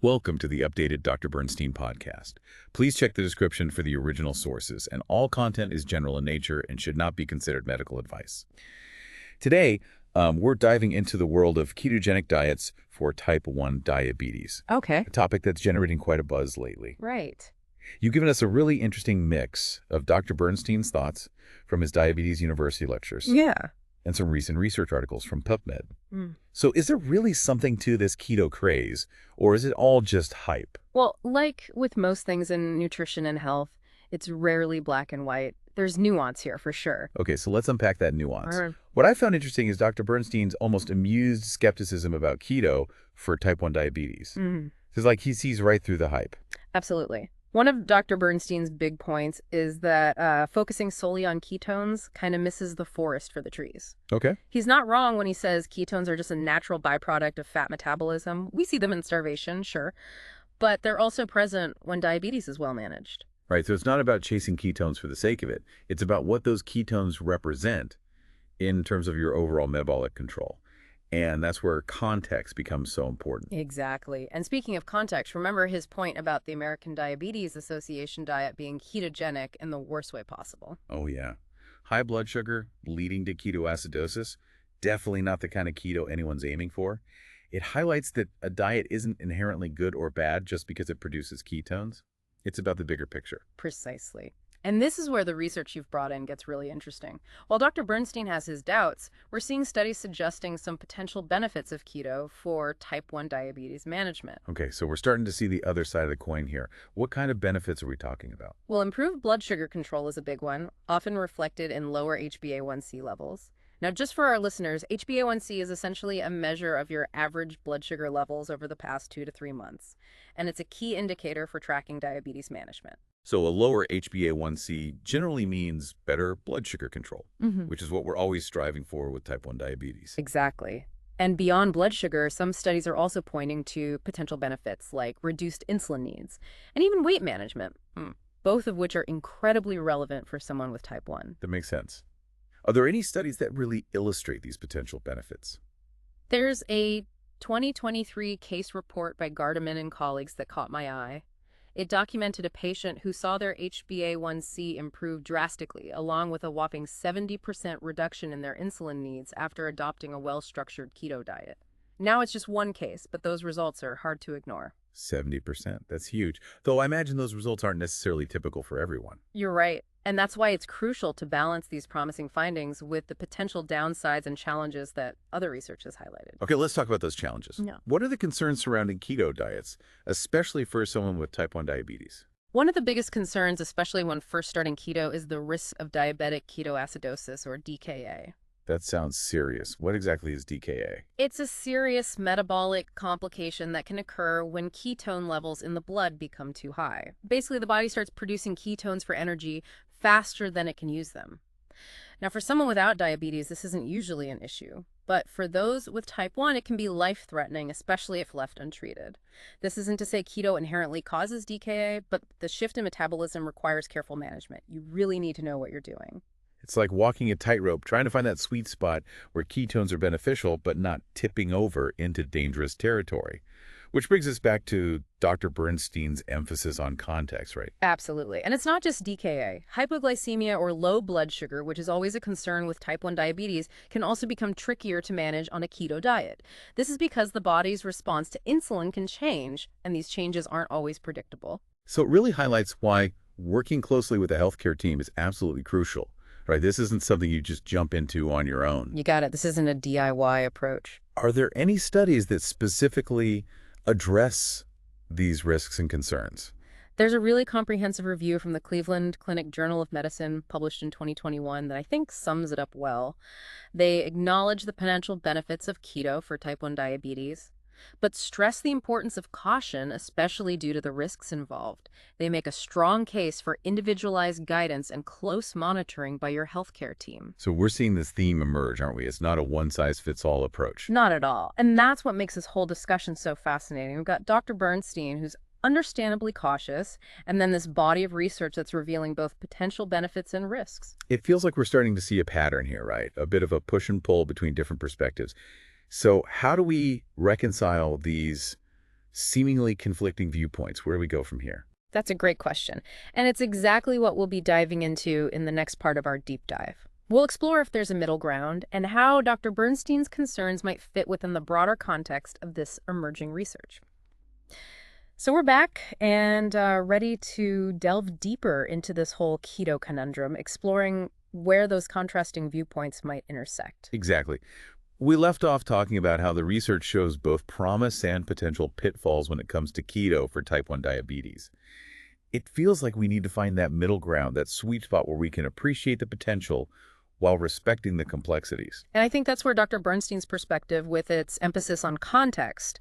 Welcome to the updated Dr. Bernstein podcast. Please check the description for the original sources, and all content is general in nature and should not be considered medical advice. Today, we're diving into the world of ketogenic diets for type 1 diabetes, Okay. a topic that's generating quite a buzz lately. Right. You've given us a really interesting mix of Dr. Bernstein's thoughts from his Diabetes University lectures Yeah. and some recent research articles from PubMed. Mm. So is there really something to this keto craze, or is it all just hype? Well, like with most things in nutrition and health, it's rarely black and white. There's nuance here for sure. Okay, so let's unpack that nuance. Alright. What I found interesting is Dr. Bernstein's almost amused skepticism about keto for type 1 diabetes. It's like he sees right through the hype. Absolutely. One of Dr. Bernstein's big points is that focusing solely on ketones kind of misses the forest for the trees. Okay. He's not wrong when he says ketones are just a natural byproduct of fat metabolism. We see them in starvation, sure, but they're also present when diabetes is well managed. Right, so it's not about chasing ketones for the sake of it. It's about what those ketones represent in terms of your overall metabolic control. And that's where context becomes so important. Exactly. And speaking of context, remember his point about the American Diabetes Association diet being ketogenic in the worst way possible. Oh, yeah. High blood sugar leading to ketoacidosis, definitely not the kind of keto anyone's aiming for. It highlights that a diet isn't inherently good or bad just because it produces ketones. It's about the bigger picture. Precisely. And this is where the research you've brought in gets really interesting. While Dr. Bernstein has his doubts, we're seeing studies suggesting some potential benefits of keto for type 1 diabetes management. Okay, so we're starting to see the other side of the coin here. What kind of benefits are we talking about? Well, improved blood sugar control is a big one, often reflected in lower HbA1c levels. Now, just for our listeners, HbA1c is essentially a measure of your average blood sugar levels over the past 2 to 3 months, and it's a key indicator for tracking diabetes management. So a lower HbA1c generally means better blood sugar control, which is what we're always striving for with type 1 diabetes. Exactly. And beyond blood sugar, some studies are also pointing to potential benefits like reduced insulin needs and even weight management, both of which are incredibly relevant for someone with type 1. That makes sense. Are there any studies that really illustrate these potential benefits? There's a 2023 case report by Gardeman and colleagues that caught my eye. It documented a patient who saw their HbA1c improve drastically, along with a whopping 70% reduction in their insulin needs after adopting a well-structured keto diet. Now it's just one case, but those results are hard to ignore. 70%. That's huge. Though I imagine those results aren't necessarily typical for everyone. You're right. And that's why it's crucial to balance these promising findings with the potential downsides and challenges that other research has highlighted. Okay, let's talk about those challenges. Yeah. What are the concerns surrounding keto diets, especially for someone with type 1 diabetes? One of the biggest concerns, especially when first starting keto, is the risk of diabetic ketoacidosis, or DKA. That sounds serious. What exactly is DKA? It's a serious metabolic complication that can occur when ketone levels in the blood become too high. Basically, the body starts producing ketones for energy faster than it can use them. Now, for someone without diabetes, this isn't usually an issue. But for those with type 1, it can be life-threatening, especially if left untreated. This isn't to say keto inherently causes DKA, but the shift in metabolism requires careful management. You really need to know what you're doing. It's like walking a tightrope, trying to find that sweet spot where ketones are beneficial, but not tipping over into dangerous territory. Which brings us back to Dr. Bernstein's emphasis on context, right? Absolutely. And it's not just DKA. Hypoglycemia or low blood sugar, which is always a concern with type 1 diabetes, can also become trickier to manage on a keto diet. This is because the body's response to insulin can change, and these changes aren't always predictable. So it really highlights why working closely with a healthcare team is absolutely crucial. Right, this isn't something you just jump into on your own. You got it. This isn't a DIY approach. Are there any studies that specifically address these risks and concerns? There's a really comprehensive review from the Cleveland Clinic Journal of Medicine published in 2021 that I think sums it up well. They acknowledge the potential benefits of keto for type 1 diabetes, but stress the importance of caution, especially due to the risks involved. They make a strong case for individualized guidance and close monitoring by your healthcare team. So we're seeing this theme emerge, aren't we? It's not a one-size-fits-all approach. Not at all. And that's what makes this whole discussion so fascinating. We've got Dr. Bernstein, who's understandably cautious, and then this body of research that's revealing both potential benefits and risks. It feels like we're starting to see a pattern here, right? A bit of a push and pull between different perspectives. So how do we reconcile these seemingly conflicting viewpoints. Where do we go from here? That's a great question. And it's exactly what we'll be diving into in the next part of our deep dive. We'll explore if there's a middle ground and how Dr. Bernstein's concerns might fit within the broader context of this emerging research. So we're back and ready to delve deeper into this whole keto conundrum, exploring where those contrasting viewpoints might intersect. Exactly. We left off talking about how the research shows both promise and potential pitfalls when it comes to keto for type 1 diabetes. It feels like we need to find that middle ground, that sweet spot where we can appreciate the potential while respecting the complexities. And I think that's where Dr. Bernstein's perspective, with its emphasis on context,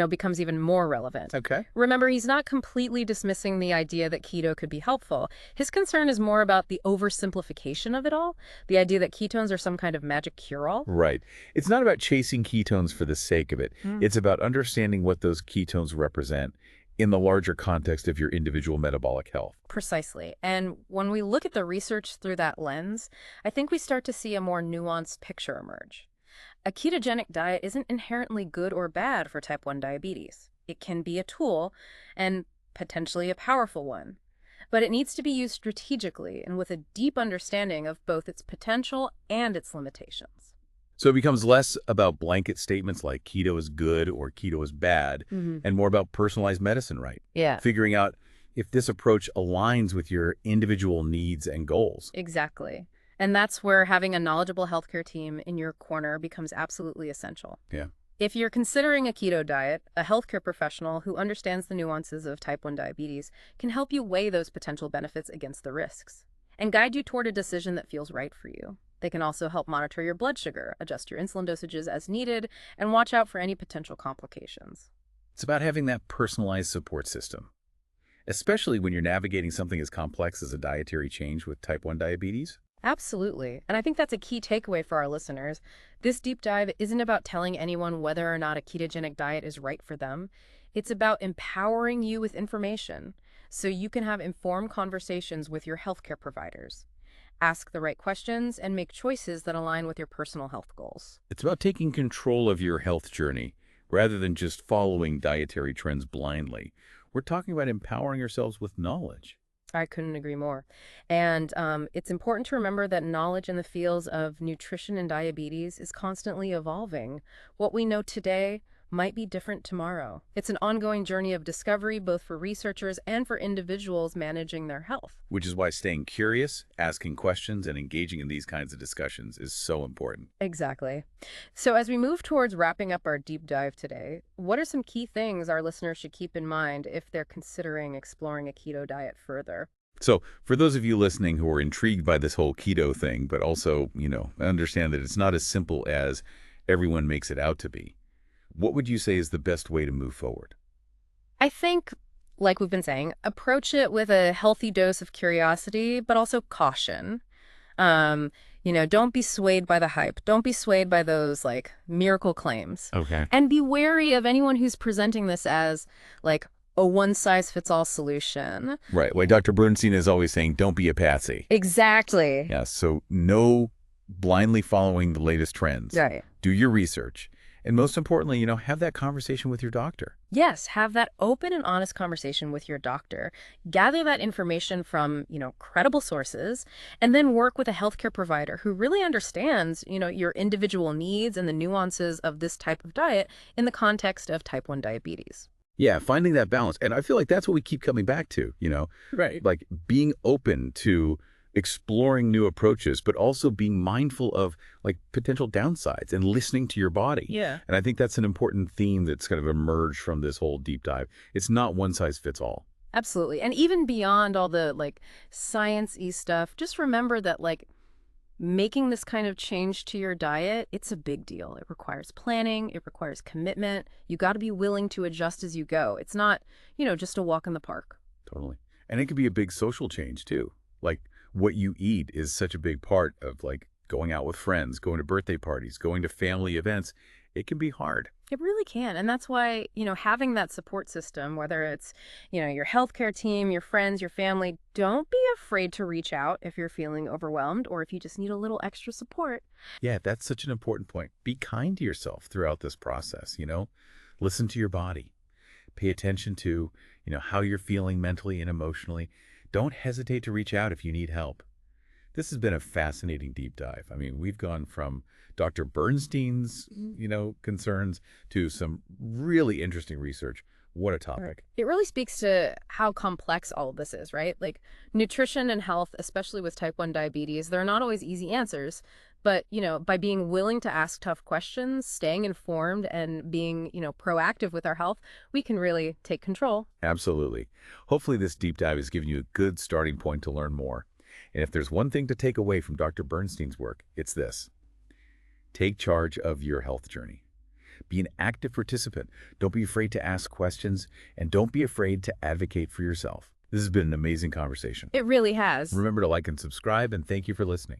becomes even more relevant. Okay. Remember, he's not completely dismissing the idea that keto could be helpful. His concern is more about the oversimplification of it all, the idea that ketones are some kind of magic cure-all. Right. It's not about chasing ketones for the sake of it. It's about understanding what those ketones represent in the larger context of your individual metabolic health. Precisely. And when we look at the research through that lens, I think we start to see a more nuanced picture emerge. A ketogenic diet isn't inherently good or bad for type 1 diabetes. It can be a tool, and potentially a powerful one. But it needs to be used strategically and with a deep understanding of both its potential and its limitations. So it becomes less about blanket statements like keto is good or keto is bad, and more about personalized medicine, right? Yeah, Figuring out if this approach aligns with your individual needs and goals. exactly. And that's where having a knowledgeable healthcare team in your corner becomes absolutely essential. Yeah. If you're considering a keto diet, a healthcare professional who understands the nuances of type 1 diabetes can help you weigh those potential benefits against the risks and guide you toward a decision that feels right for you. They can also help monitor your blood sugar, adjust your insulin dosages as needed, and watch out for any potential complications. It's about having that personalized support system, especially when you're navigating something as complex as a dietary change with type 1 diabetes. Absolutely. And I think that's a key takeaway for our listeners. This deep dive isn't about telling anyone whether or not a ketogenic diet is right for them. It's about empowering you with information so you can have informed conversations with your healthcare providers. Ask the right questions and make choices that align with your personal health goals. It's about taking control of your health journey rather than just following dietary trends blindly. We're talking about empowering yourselves with knowledge. I couldn't agree more. And it's important to remember that knowledge in the fields of nutrition and diabetes is constantly evolving. What we know today might be different tomorrow. It's an ongoing journey of discovery, both for researchers and for individuals managing their health. Which is why staying curious, asking questions, and engaging in these kinds of discussions is so important. Exactly. So as we move towards wrapping up our deep dive today, what are some key things our listeners should keep in mind if they're considering exploring a keto diet further? So for those of you listening who are intrigued by this whole keto thing, but also, understand that it's not as simple as everyone makes it out to be, what would you say is the best way to move forward? I think, like we've been saying, approach it with a healthy dose of curiosity, but also caution. Don't be swayed by the hype. Don't be swayed by those miracle claims. Okay. And be wary of anyone who's presenting this as a one-size-fits-all solution. Right. Well, Dr. Bernstein is always saying, don't be a patsy. Exactly. Yeah. So no blindly following the latest trends. Right. Do your research. And most importantly, have that conversation with your doctor. Yes, have that open and honest conversation with your doctor. Gather that information from, credible sources, and then work with a healthcare provider who really understands, your individual needs and the nuances of this type of diet in the context of type 1 diabetes. Yeah, finding that balance. And I feel like that's what we keep coming back to, Right. like being open to exploring new approaches, but also being mindful of potential downsides and listening to your body. Yeah. And I think that's an important theme that's kind of emerged from this whole deep dive. It's not one size fits all. Absolutely. And even beyond all the science-y stuff, just remember that making this kind of change to your diet, it's a big deal. It requires planning, it requires commitment. You got to be willing to adjust as you go. It's not, just a walk in the park. Totally. And it could be a big social change too. What you eat is such a big part of going out with friends, going to birthday parties, going to family events. It can be hard. It really can. And that's why, having that support system, whether it's, your healthcare team, your friends, your family, don't be afraid to reach out if you're feeling overwhelmed or if you just need a little extra support. Yeah, that's such an important point. Be kind to yourself throughout this process, Listen to your body. Pay attention to, how you're feeling mentally and emotionally. Don't hesitate to reach out if you need help. This has been a fascinating deep dive. I mean, we've gone from Dr. Bernstein's, concerns to some really interesting research. What a Right. topic. It really speaks to how complex all of this is, right? Like nutrition and health, especially with type 1 diabetes, they're not always easy answers. But, by being willing to ask tough questions, staying informed, and being, proactive with our health, we can really take control. Absolutely. Hopefully this deep dive has given you a good starting point to learn more. And if there's one thing to take away from Dr. Bernstein's work, it's this. Take charge of your health journey. Be an active participant. Don't be afraid to ask questions, and don't be afraid to advocate for yourself. This has been an amazing conversation. It really has. Remember to like and subscribe, and thank you for listening.